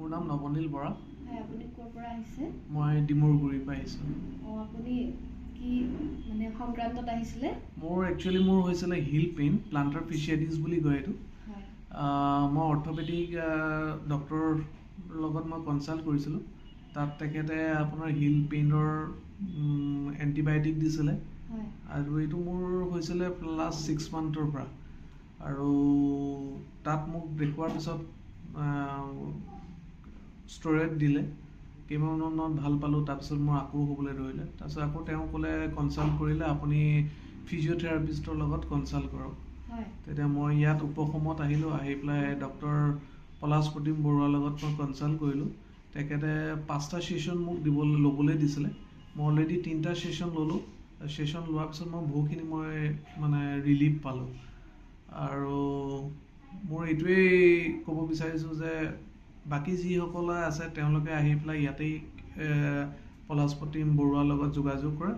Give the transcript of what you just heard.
মোৰ নাম নৱনীল বৰা। হয়, আপুনি ক'ৰ পৰা আহিছে? মই ডিমৰুগুৰিৰ পৰা আহিছোঁ। আপুনি কি মানে সংক্ৰান্তত আহিছিলে? মোৰ হৈছিলে হিল পেইন, প্লান্টাৰ ফেচিয়াইটিছ বুলি কয় এইটো। হয়। মই অৰ্থপেডিক ডক্টৰৰ লগত মই কনচাল্ট কৰিছিলোঁ। তাত তেখেতে আপোনাৰ হিল পেইনৰ এণ্টিবায়'টিক দিছিলে। হয়। আৰু এইটো মোৰ হৈছিলে লাষ্ট 6 মান্থৰ পৰা। আৰু তাত মোক দেখুওৱাৰ পিছত ষ্ট'ৰেট দিলে, কেইমাহমানত ভাল পালোঁ। তাৰপিছত মোৰ আকৌ হ'বলৈ ধৰিলে। তাৰপিছত আকৌ তেওঁ ক'লে, কনচাল্ট কৰিলে আপুনি ফিজিঅ'থেৰাপিষ্টৰ লগত কনচাল্ট কৰক। হয়। তেতিয়া মই ইয়াত উপশমত আহিলোঁ। আহি পেলাই ডক্টৰ পলাশ প্ৰতীম বৰুৱাৰ লগত মই কনচাল্ট কৰিলোঁ। তেখেতে 5টা ছেশ্যন মোক ল'বলৈ দিছিলে। মই অলৰেডি 3টা ছেশ্যন ল'লোঁ। ছেশ্যন লোৱাৰ পিছত মই বহুতখিনি মানে ৰিলিফ পালোঁ। আৰু মোৰ এইটোৱেই ক'ব বিচাৰিছোঁ যে বাকী যিসকলে আছে তেওঁলোকে আহি পেলাই ইয়াতেই পলাশ প্ৰতীম বৰুৱাৰ লগত যোগাযোগ কৰে।